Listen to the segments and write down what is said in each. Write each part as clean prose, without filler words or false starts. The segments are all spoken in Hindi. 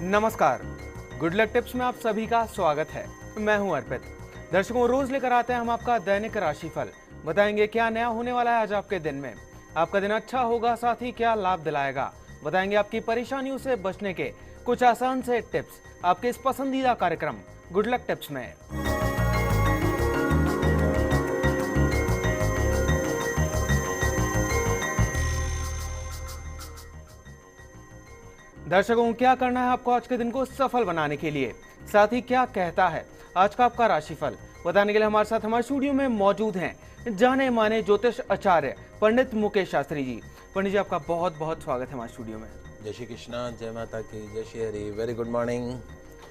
नमस्कार, गुड लक टिप्स में आप सभी का स्वागत है। मैं हूं अर्पित। दर्शकों, रोज लेकर आते हैं हम आपका दैनिक राशिफल। बताएंगे क्या नया होने वाला है आज आपके दिन में, आपका दिन अच्छा होगा, साथ ही क्या लाभ दिलाएगा। बताएंगे आपकी परेशानियों से बचने के कुछ आसान से टिप्स आपके इस पसंदीदा कार्यक्रम गुड लक टिप्स में। दर्शकों, क्या करना है आपको आज के दिन को सफल बनाने के लिए, साथ ही क्या कहता है आज का आपका राशिफल, बताने के लिए हमारे साथ हमारे स्टूडियो में मौजूद हैं जाने माने ज्योतिष आचार्य पंडित मुकेश शास्त्री जी। पंडित जी, आपका बहुत बहुत स्वागत है हमारे स्टूडियो में। जय श्री कृष्णा, जय माता की, जय Shri Hari. Very good morning.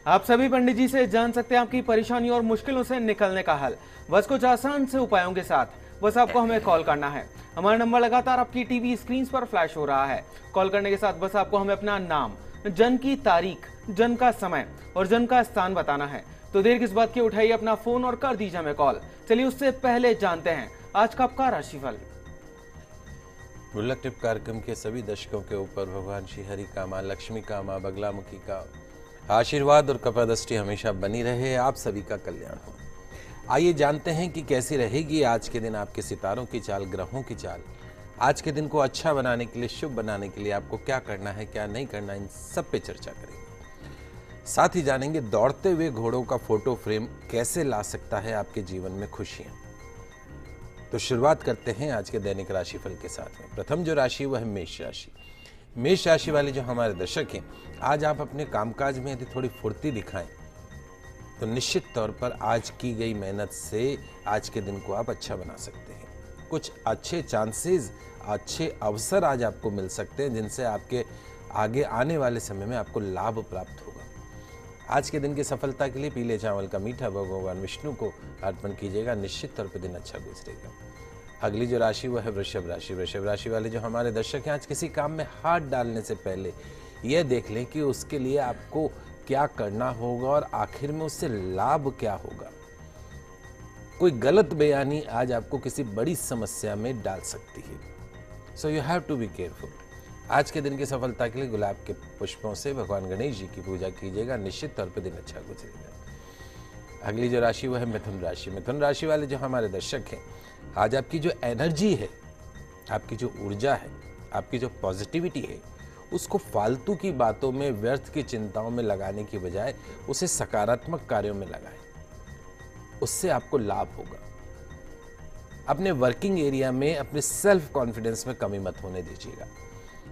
आप सभी पंडित जी से जान सकते हैं आपकी परेशानियों और मुश्किलों से निकलने का हल, बस कुछ आसान से उपायों के साथ। बस आपको हमें कॉल करना है। हमारा नंबर लगातार आपकी टीवी स्क्रीन पर फ्लैश हो रहा है। कॉल करने के साथ बस आपको हमें अपना नाम, जन्म की तारीख, जन्म का समय और जन्म का स्थान बताना है। तो देर किस बात की, उठाइए अपना फोन और कर दीजिए हमें कॉल। चलिए उससे पहले जानते हैं आज का आपका राशिफल। गुड लक टिप कार्यक्रम के सभी दर्शकों के ऊपर भगवान श्री हरि का, मां लक्ष्मी का, मां बगलामुखी का आशीर्वाद और कृपा दृष्टि हमेशा बनी रहे। आप सभी का कल्याण हो। आइए जानते हैं कि कैसी रहेगी आज के दिन आपके सितारों की चाल, ग्रहों की चाल। आज के दिन को अच्छा बनाने के लिए, शुभ बनाने के लिए आपको क्या करना है, क्या नहीं करना, इन सब पे चर्चा करेंगे। साथ ही जानेंगे दौड़ते हुए घोड़ों का फोटो फ्रेम कैसे ला सकता है आपके जीवन में खुशियां। तो शुरुआत करते हैं आज के दैनिक राशिफल के साथ में। प्रथम जो राशि वह है मेष राशि। मेष राशि वाले जो हमारे दर्शक हैं, आज आप अपने कामकाज में यदि थोड़ी फुर्ती दिखाएं तो निश्चित तौर पर आज की गई मेहनत से आज के दिन को आप अच्छा बना सकते हैं। कुछ अच्छे चांसेस, अच्छे अवसर आज आपको मिल सकते हैं जिनसे आपके आगे आने वाले समय में आपको लाभ प्राप्त होगा। आज के दिन की सफलता के लिए पीले चावल का मीठा भगवान विष्णु को अर्पण कीजिएगा, निश्चित तौर पर दिन अच्छा गुजरेगा। अगली जो राशि वह है वृषभ राशि। वृषभ राशि वाले जो हमारे दर्शक हैं, आज किसी काम में हाथ डालने से पहले यह देख लें कि उसके लिए आपको क्या करना होगा और आखिर में उससे लाभ क्या होगा। कोई गलत बयानी आज आपको किसी बड़ी समस्या में डाल सकती है, so you have to be careful. आज के दिन की सफलता के लिए गुलाब के पुष्पों से भगवान गणेश जी की पूजा कीजिएगा, निश्चित तौर पर दिन अच्छा गुजरेगा। अगली जो राशि वह है मिथुन राशि। मिथुन राशि वाले जो हमारे दर्शक हैं, आज आपकी जो एनर्जी है, आपकी जो ऊर्जा है, आपकी जो पॉजिटिविटी है, उसको फालतू की बातों में, व्यर्थ की चिंताओं में लगाने की बजाय उसे सकारात्मक कार्यों में लगाएं, उससे आपको लाभ होगा। अपने वर्किंग एरिया में अपने सेल्फ कॉन्फिडेंस में कमी मत होने दीजिएगा।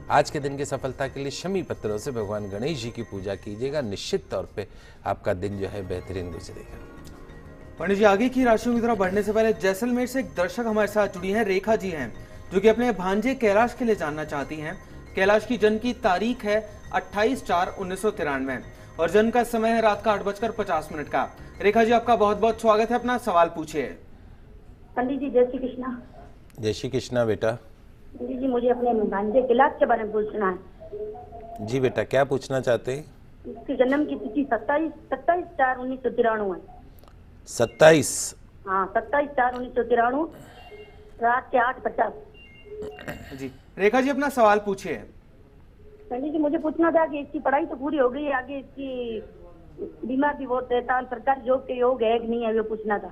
आज के दिन की सफलता के लिए शमी पत्रों से भगवान गणेश जी की पूजा कीजिएगा, निश्चित तौर पे आपका दिन जो है बेहतरीन गुजरेगा। पंडित जी, आगे की राशियों की तरफ बढ़ने से पहले जैसलमेर से एक दर्शक हमारे साथ जुड़ी हैं, रेखा जी हैं, जो कि अपने भांजे कैलाश के लिए जानना चाहती हैं। कैलाश की जन्म की तारीख है 28/4/1993 और जन्म का समय है रात का 8:50 का। रेखा जी, आपका बहुत बहुत स्वागत है, अपना सवाल पूछिए। पंडित जी, जय श्री कृष्णा। जय श्री कृष्णा बेटा। पंडित जी, मुझे अपने भांजे कैलाश के बारे में पूछना है। जी बेटा, क्या पूछना चाहते हैं? उसकी जन्म की तिथि 27/4/1993 है। 27? हाँ, 27/4/1993 रात के 8:50। जी रेखा जी, अपना सवाल पूछिए। पंडित जी, मुझे पूछना था कि इसकी पढ़ाई तो पूरी हो गई है, आगे इसकी बीमार भी बहुत रहता है, सरकारी जॉब के योग है कि नहीं है, वो पूछना था।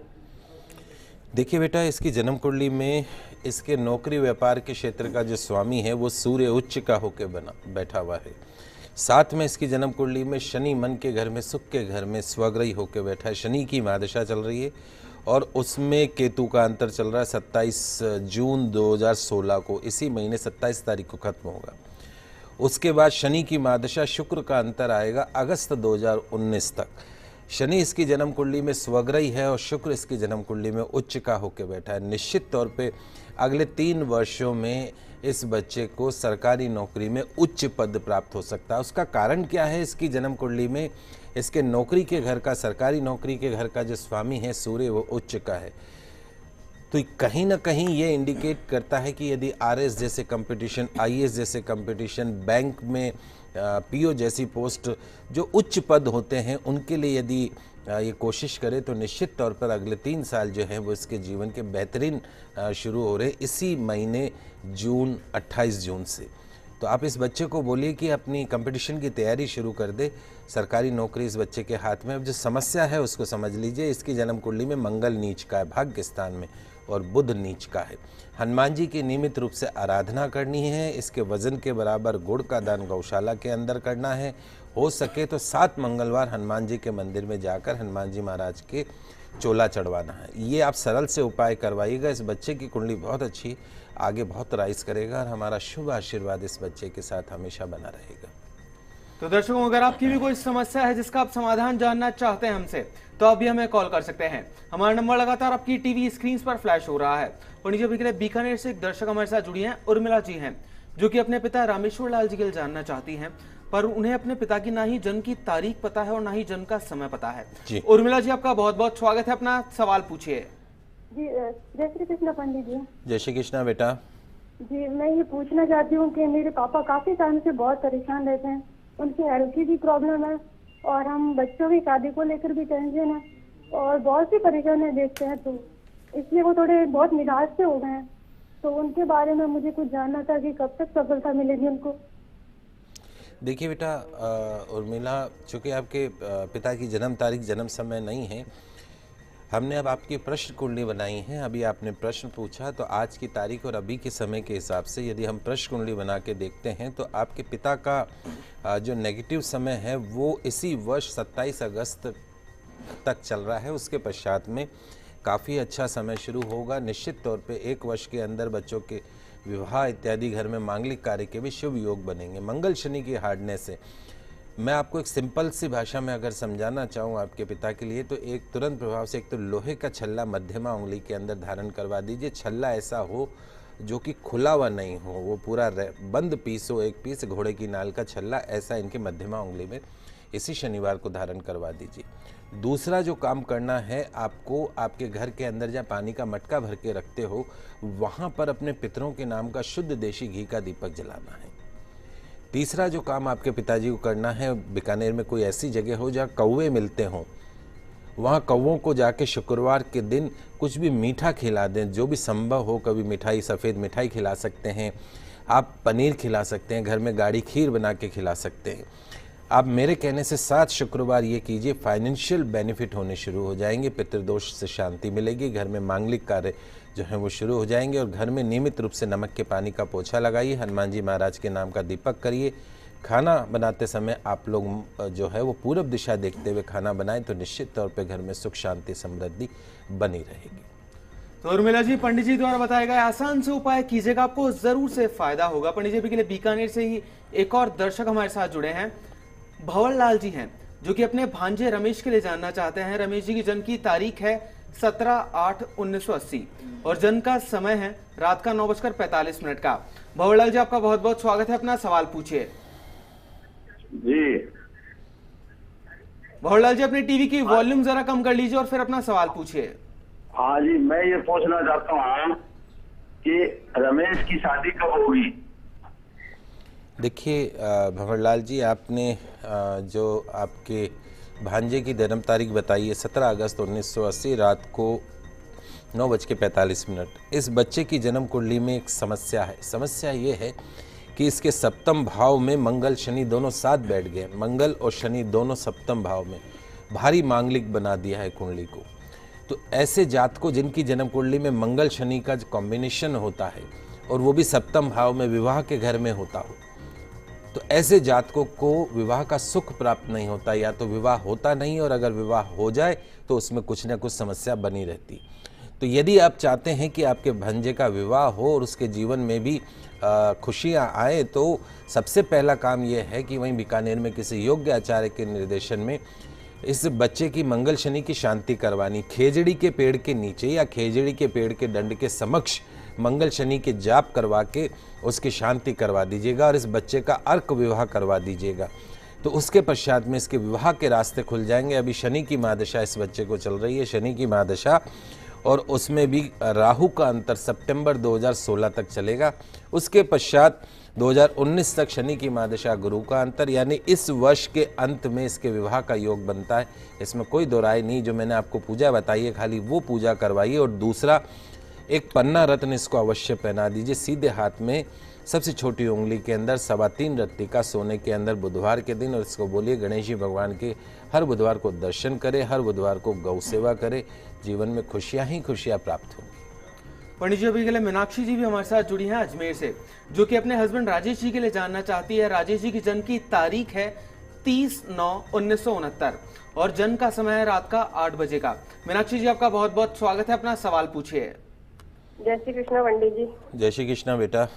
देखिए बेटा, इसकी जन्म कुंडली में इसके नौकरी व्यापार के क्षेत्र का जो स्वामी है वो सूर्य उच्च का होकर बैठा हुआ है। साथ में इसकी जन्म कुंडली में शनि मन के घर में, सुख के घर में स्वग्रही होकर बैठा है। शनि की महादशा चल रही है और उसमें केतु का अंतर चल रहा है। 27 जून 2016 को, इसी महीने 27 तारीख को खत्म होगा। उसके बाद शनि की महादशा, शुक्र का अंतर आएगा अगस्त 2019 तक। शनि इसकी जन्म कुंडली में स्वग्रही है और शुक्र इसकी जन्म कुंडली में उच्च का होकर बैठा है। निश्चित तौर पे अगले 3 वर्षों में इस बच्चे को सरकारी नौकरी में उच्च पद प्राप्त हो सकता है। उसका कारण क्या है? इसकी जन्म कुंडली में इसके नौकरी के घर का, सरकारी नौकरी के घर का जो स्वामी है सूर्य, वो उच्च का है। तो कहीं ना कहीं ये इंडिकेट करता है कि यदि आरएस जैसे कंपटीशन, आईएएस जैसे कंपटीशन, बैंक में पीओ जैसी पोस्ट जो उच्च पद होते हैं, उनके लिए यदि ये कोशिश करे तो निश्चित तौर पर अगले 3 साल जो है वो इसके जीवन के बेहतरीन शुरू हो रहे इसी महीने जून, 28 जून से। तो आप इस बच्चे को बोलिए कि अपनी कंपटीशन की तैयारी शुरू कर दे, सरकारी नौकरी इस बच्चे के हाथ में। अब जो समस्या है उसको समझ लीजिए। इसकी जन्म कुंडली में मंगल नीच का है भाग्य स्थान में, और बुध नीच का है। हनुमान जी की नियमित रूप से आराधना करनी है। इसके वजन के बराबर गुड़ का दान गौशाला के अंदर करना है। हो सके तो 7 मंगलवार हनुमान जी के मंदिर में जाकर हनुमान जी महाराज के चोला चढ़वाना है। ये आप सरल से उपाय करवाइएगा। इस बच्चे की कुंडली बहुत अच्छी, आगे बहुत राइज करेगा और हमारा शुभ आशीर्वाद इस बच्चे के साथ हमेशा बना रहेगा। तो दर्शकों, अगर आपकी भी कोई समस्या है जिसका आप समाधान जानना चाहते हैं हमसे, तो आप भी हमें कॉल कर सकते हैं। हमारा नंबर लगातार आपकी टीवी स्क्रीन पर फ्लैश हो रहा है। और नीचे भी बीकानेर से एक दर्शक हमारे साथ जुड़ी हैं, उर्मिला जी हैं, जो कि अपने पिता रामेश्वर लाल जी के लिए जानना चाहती हैं, पर उन्हें अपने पिता की ना ही जन्म की तारीख पता है और ना ही जन्म का समय पता है। उर्मिला जी, आपका बहुत बहुत स्वागत है। अपना सवाल पूछिए। जी, जय श्री कृष्ण पंडित जी। जय श्री कृष्ण बेटा। जी, मैं ये पूछना चाहती हूँ कि मेरे पापा काफी टाइम से बहुत परेशान रहते हैं। उनकी हेल्थ की भी प्रॉब्लम है और हम बच्चों की शादी को लेकर भी टेंशन है और बहुत सी परेशानी देखते हैं, तो इसलिए वो थोड़े बहुत निराश से हो गए हैं। तो उनके बारे में मुझे कुछ जानना था कि कब तक सफलता मिलेगी उनको। देखिए बेटा, उर्मिला, चूँकि आपके पिता की जन्म तारीख जन्म समय नहीं है, हमने अब आपकी प्रश्न कुंडली बनाई है। अभी आपने प्रश्न पूछा, तो आज की तारीख और अभी के समय के हिसाब से यदि हम प्रश्न कुंडली बना के देखते हैं तो आपके पिता का जो नेगेटिव समय है वो इसी वर्ष 27 अगस्त तक चल रहा है। उसके पश्चात में काफ़ी अच्छा समय शुरू होगा। निश्चित तौर पे 1 वर्ष के अंदर बच्चों के विवाह इत्यादि, घर में मांगलिक कार्य के भी शुभ योग बनेंगे। मंगल शनि की हारने से मैं आपको एक सिंपल सी भाषा में अगर समझाना चाहूँ आपके पिता के लिए, तो एक तुरंत प्रभाव से एक तो लोहे का छल्ला मध्यमा उंगली के अंदर धारण करवा दीजिए। छल्ला ऐसा हो जो कि खुला हुआ नहीं हो, वो पूरा बंद पीस हो, एक पीस घोड़े की नाल का छल्ला, ऐसा इनके मध्यमा उंगली में इसी शनिवार को धारण करवा दीजिए। दूसरा जो काम करना है आपको, आपके घर के अंदर जहाँ पानी का मटका भर के रखते हो, वहाँ पर अपने पितरों के नाम का शुद्ध देशी घी का दीपक जलाना है। तीसरा जो काम आपके पिताजी को करना है, बीकानेर में कोई ऐसी जगह हो जहाँ कौवे मिलते हों, वहाँ कौवों को जाके शुक्रवार के दिन कुछ भी मीठा खिला दें, जो भी संभव हो। कभी मिठाई, सफ़ेद मिठाई खिला सकते हैं आप, पनीर खिला सकते हैं, घर में गाढ़ी खीर बना के खिला सकते हैं आप। मेरे कहने से 7 शुक्रवार ये कीजिए, फाइनेंशियल बेनिफिट होने शुरू हो जाएंगे, पितृदोष से शांति मिलेगी, घर में मांगलिक कार्य जो है वो शुरू हो जाएंगे। और घर में नियमित रूप से नमक के पानी का पोछा लगाइए, हनुमान जी महाराज के नाम का दीपक करिए। खाना बनाते समय आप लोग जो है वो पूरब दिशा देखते हुए खाना बनाएं, तो निश्चित तौर पे घर में सुख शांति समृद्धि बनी रहेगी। तो उर्मिला जी, पंडित जी द्वारा बताया गया आसान से उपाय कीजिएगा, आपको जरूर से फायदा होगा। पंडित जी के लिए बीकानेर से ही एक और दर्शक हमारे साथ जुड़े हैं, भंवर लाल जी हैं, जो कि अपने भांजे रमेश के लिए जानना चाहते हैं। रमेश जी की जन्म की तारीख है 17/8/1980 और जन्म का समय है रात का 9:45 का। भंवर लाल जी, आपका बहुत बहुत स्वागत है। अपना सवाल पूछिए। जी भंवर लाल जी, अपनी टीवी की वॉल्यूम जरा कम कर लीजिए और फिर अपना सवाल पूछिए। हाँ जी, मैं ये पूछना चाहता हूँ कि रमेश की शादी कब होगी। देखिए भंवरलाल जी, आपने जो आपके भांजे की जन्म तारीख बताई है 17 अगस्त 1980 रात को 9:45। इस बच्चे की जन्म कुंडली में एक समस्या है। समस्या ये है कि इसके सप्तम भाव में मंगल शनि दोनों साथ बैठ गए। मंगल और शनि दोनों सप्तम भाव में, भारी मांगलिक बना दिया है कुंडली को। तो ऐसे जात को जिनकी जन्म कुंडली में मंगल शनि का कॉम्बिनेशन होता है और वो भी सप्तम भाव में विवाह के घर में होता हो, तो ऐसे जातकों को विवाह का सुख प्राप्त नहीं होता, या तो विवाह होता नहीं, और अगर विवाह हो जाए तो उसमें कुछ ना कुछ समस्या बनी रहती। तो यदि आप चाहते हैं कि आपके भांजे का विवाह हो और उसके जीवन में भी खुशियाँ आए, तो सबसे पहला काम यह है कि वहीं बीकानेर में किसी योग्य आचार्य के निर्देशन में इस बच्चे की मंगल शनि की शांति करवानी। खेजड़ी के पेड़ के नीचे या खेजड़ी के पेड़ के दंड के समक्ष मंगल शनि के जाप करवा के उसकी शांति करवा दीजिएगा और इस बच्चे का अर्क विवाह करवा दीजिएगा। तो उसके पश्चात में इसके विवाह के रास्ते खुल जाएंगे। अभी शनि की महादशा इस बच्चे को चल रही है, शनि की महादशा, और उसमें भी राहु का अंतर सितंबर 2016 तक चलेगा। उसके पश्चात 2019 तक शनि की महादशा, गुरु का अंतर, यानी इस वर्ष के अंत में इसके विवाह का योग बनता है। इसमें कोई दो राय नहीं। जो मैंने आपको पूजा बताई है, खाली वो पूजा करवाइए। और दूसरा, एक पन्ना रत्न इसको अवश्य पहना दीजिए सीधे हाथ में, सबसे छोटी उंगली के अंदर 3.25 रत्ती का सोने के अंदर बुधवार के दिन, और इसको बोलिए गणेश जी भगवान के हर बुधवार को दर्शन करें, हर बुधवार को गौ सेवा करें, जीवन में खुशियां ही खुशियां प्राप्त होंगी। पंडित जी अभी के लिए मीनाक्षी जी भी हमारे साथ जुड़ी हैं अजमेर से, जो कि अपने हस्बैंड राजेश जी के लिए जानना चाहती है। राजेश जी की जन्म की तारीख है 30/9/1969 और जन्म का समय है रात का 8 बजे का। मीनाक्षी जी आपका बहुत बहुत स्वागत है, अपना सवाल पूछिए। जय श्री कृष्णा पंडित जी। जय श्री कृष्णा बेटा।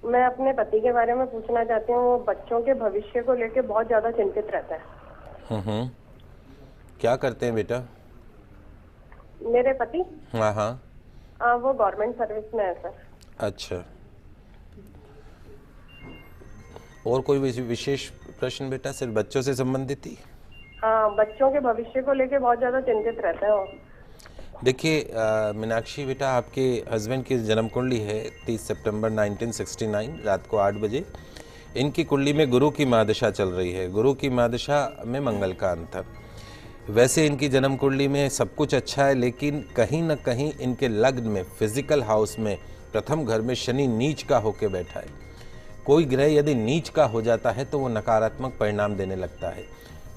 मैं अपने पति के बारे में पूछना चाहती हूँ। वो बच्चों के भविष्य को लेकर बहुत ज्यादा चिंतित रहता है। क्या करते हैं बेटा? मेरे पति? हाँ, वो गवर्नमेंट सर्विस में है सर। अच्छा, और कोई विशेष प्रश्न बेटा? सिर्फ बच्चों से संबंधित ही? हाँ, बच्चों के भविष्य को लेकर बहुत ज्यादा चिंतित रहता है वो। देखिए मीनाक्षी बेटा, आपके हस्बैंड की जन्म कुंडली है 30 सितंबर 1969 रात को 8 बजे। इनकी कुंडली में गुरु की महादशा चल रही है, गुरु की महादशा में मंगल का अंतर। वैसे इनकी जन्म कुंडली में सब कुछ अच्छा है, लेकिन कहीं ना कहीं इनके लग्न में फिजिकल हाउस में प्रथम घर में शनि नीच का होकर बैठा है। कोई ग्रह यदि नीच का हो जाता है तो वो नकारात्मक परिणाम देने लगता है।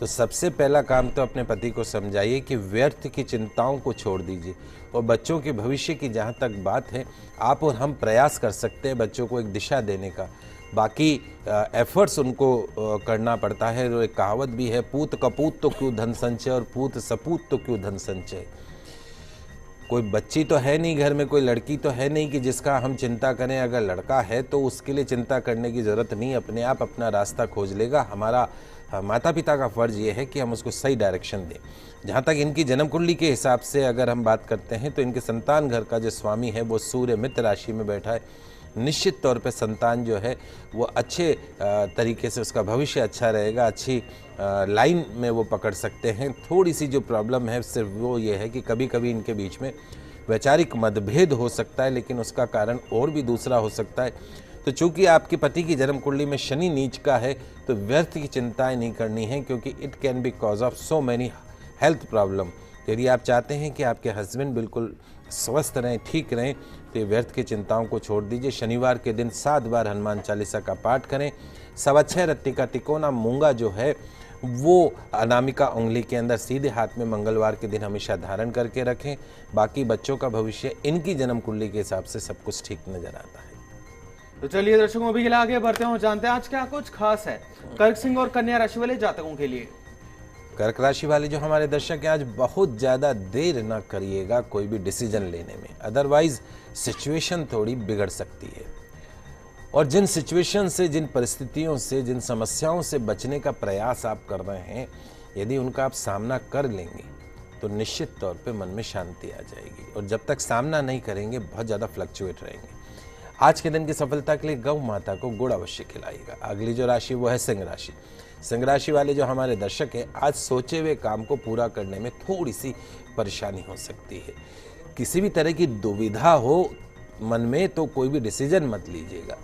तो सबसे पहला काम तो अपने पति को समझाइए कि व्यर्थ की चिंताओं को छोड़ दीजिए, और बच्चों के भविष्य की जहाँ तक बात है, आप और हम प्रयास कर सकते हैं बच्चों को एक दिशा देने का। बाकी एफर्ट्स उनको करना पड़ता है। और एक कहावत भी है, पूत कपूत तो क्यों धन संचय और पूत सपूत तो क्यों धन संचय। कोई बच्ची तो है नहीं घर में, कोई लड़की तो है नहीं कि जिसका हम चिंता करें। अगर लड़का है तो उसके लिए चिंता करने की ज़रूरत नहीं, अपने आप अपना रास्ता खोज लेगा। हमारा माता पिता का फ़र्ज़ ये है कि हम उसको सही डायरेक्शन दें। जहाँ तक इनकी जन्म कुंडली के हिसाब से अगर हम बात करते हैं तो इनके संतान घर का जो स्वामी है वो सूर्य मित्र राशि में बैठा है। निश्चित तौर पे संतान जो है वो अच्छे तरीके से, उसका भविष्य अच्छा रहेगा, अच्छी लाइन में वो पकड़ सकते हैं। थोड़ी सी जो प्रॉब्लम है सिर्फ वो ये है कि कभी कभी इनके बीच में वैचारिक मतभेद हो सकता है, लेकिन उसका कारण और भी दूसरा हो सकता है। तो चूंकि आपके पति की जन्म कुंडली में शनि नीच का है तो व्यर्थ की चिंताएं नहीं करनी है, क्योंकि it can be cause of so many health problem. यदि आप चाहते हैं कि आपके हस्बैंड बिल्कुल स्वस्थ रहें, ठीक रहें, तो व्यर्थ की चिंताओं को छोड़ दीजिए। शनिवार के दिन 7 बार हनुमान चालीसा का पाठ करें। 6.25 रत्ती का तिकोना मूंगा जो है वो अनामिका उंगली के अंदर सीधे हाथ में मंगलवार के दिन हमेशा धारण करके रखें। बाकी बच्चों का भविष्य इनकी जन्म कुंडली के हिसाब से सब कुछ ठीक नजर आता है। तो चलिए दर्शकों, अभी के लिए आगे बढ़ते हैं, जानते हैं आज क्या कुछ खास है कर्क सिंह और कन्या राशि वाले जातकों के लिए। कर्क राशि वाले जो हमारे दर्शक हैं, आज बहुत ज़्यादा देर ना करिएगा कोई भी डिसीजन लेने में, अदरवाइज सिचुएशन थोड़ी बिगड़ सकती है। और जिन सिचुएशन से, जिन परिस्थितियों से, जिन समस्याओं से बचने का प्रयास आप कर रहे हैं, यदि उनका आप सामना कर लेंगे तो निश्चित तौर पे मन में शांति आ जाएगी। और जब तक सामना नहीं करेंगे बहुत ज़्यादा फ्लक्चुएट रहेंगे। आज के दिन की सफलता के लिए गौ माता को गुड़ अवश्य खिलाइएगा। अगली जो राशि वो है सिंह राशि। सिंह राशि वाले जो हमारे दर्शक हैं, आज सोचे हुए काम को पूरा करने में थोड़ी सी परेशानी हो सकती है। किसी भी तरह की दुविधा हो मन में तो कोई भी डिसीजन मत लीजिएगा।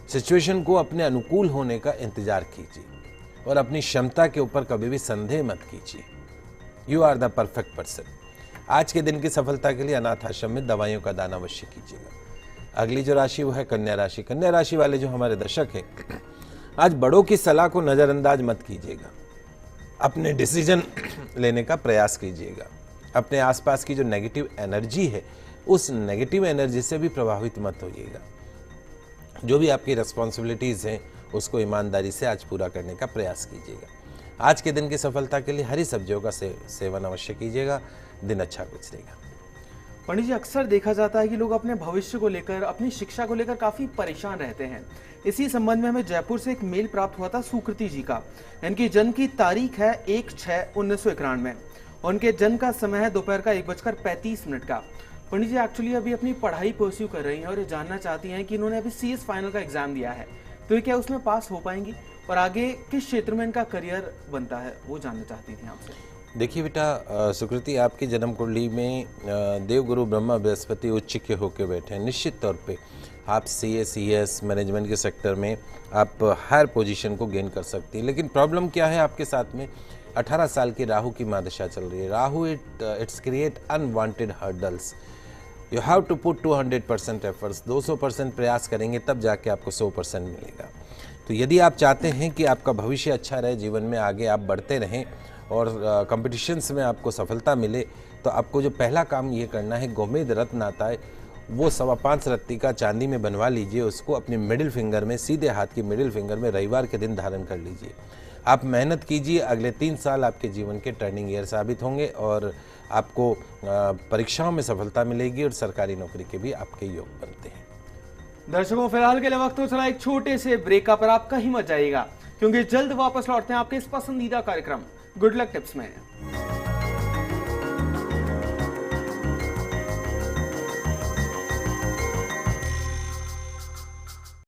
सिचुएशन को अपने अनुकूल होने का इंतजार कीजिए और अपनी क्षमता के ऊपर कभी भी संदेह मत कीजिए। You are the perfect person. आज के दिन की सफलता के लिए अनाथ आश्रम में दवाइयों का दान अवश्य कीजिएगा। अगली जो राशि वो है कन्या राशि। कन्या राशि वाले जो हमारे दर्शक हैं, आज बड़ों की सलाह को नज़रअंदाज मत कीजिएगा। अपने डिसीजन लेने का प्रयास कीजिएगा। अपने आसपास की जो नेगेटिव एनर्जी है, उस नेगेटिव एनर्जी से भी प्रभावित मत होइएगा। जो भी आपकी रिस्पॉन्सिबिलिटीज़ हैं उसको ईमानदारी से आज पूरा करने का प्रयास कीजिएगा। आज के दिन की सफलता के लिए हरी सब्जियों का सेवन अवश्य कीजिएगा। दिन अच्छा गुजरेगा। पंडित जी, अक्सर देखा जाता है कि लोग अपने भविष्य को लेकर, अपनी शिक्षा को लेकर काफी परेशान रहते हैं। इसी संबंध में हमें जयपुर से एक मेल प्राप्त हुआ था सुकृति जी का। इनकी जन्म की तारीख है 1/6/1991। उनके जन्म का समय है दोपहर का 1:35 का। पंडित जी एक्चुअली अभी अपनी पढ़ाई परस्यू कर रही हैं और ये जानना चाहती हैं कि इन्होंने अभी CS फाइनल का एग्जाम दिया है, तो ये क्या उसमें पास हो पाएंगी और आगे किस क्षेत्र में इनका करियर बनता है, वो जानना चाहती थी आपसे। देखिए बेटा सुकृति, आपकी जन्म कुंडली में देवगुरु ब्रह्मा बृहस्पति उच्च के होकर बैठे हैं। निश्चित तौर पे आप CS मैनेजमेंट के सेक्टर में आप हायर पोजीशन को गेन कर सकती हैं। लेकिन प्रॉब्लम क्या है आपके साथ में, 18 साल की राहु की महादशा चल रही है। Rahu it's create unwanted hurdles. You have to put 200% efforts, 200% प्रयास करेंगे तब जाके आपको 100% मिलेगा। तो यदि आप चाहते हैं कि आपका भविष्य अच्छा रहे, जीवन में आगे आप बढ़ते रहें और कॉम्पिटिशन्स में आपको सफलता मिले, तो आपको जो पहला काम ये करना है, गोमेद रत्न आता है वो 5.25 रत्ती का चांदी में बनवा लीजिए, उसको अपने मिडिल फिंगर में, सीधे हाथ की मिडिल फिंगर में रविवार के दिन धारण कर लीजिए। आप मेहनत कीजिए, अगले 3 साल आपके जीवन के टर्निंग ईयर साबित होंगे और आपको परीक्षाओं में सफलता मिलेगी और सरकारी नौकरी के भी आपके योग बनते हैं। दर्शकों, फिलहाल के लिए वक्त हो चला एक छोटे से ब्रेक पर। आप कहीं मत जाइएगा क्योंकि जल्द वापस लौटते हैं आपके इस पसंदीदा कार्यक्रम गुड लक टिप्स में।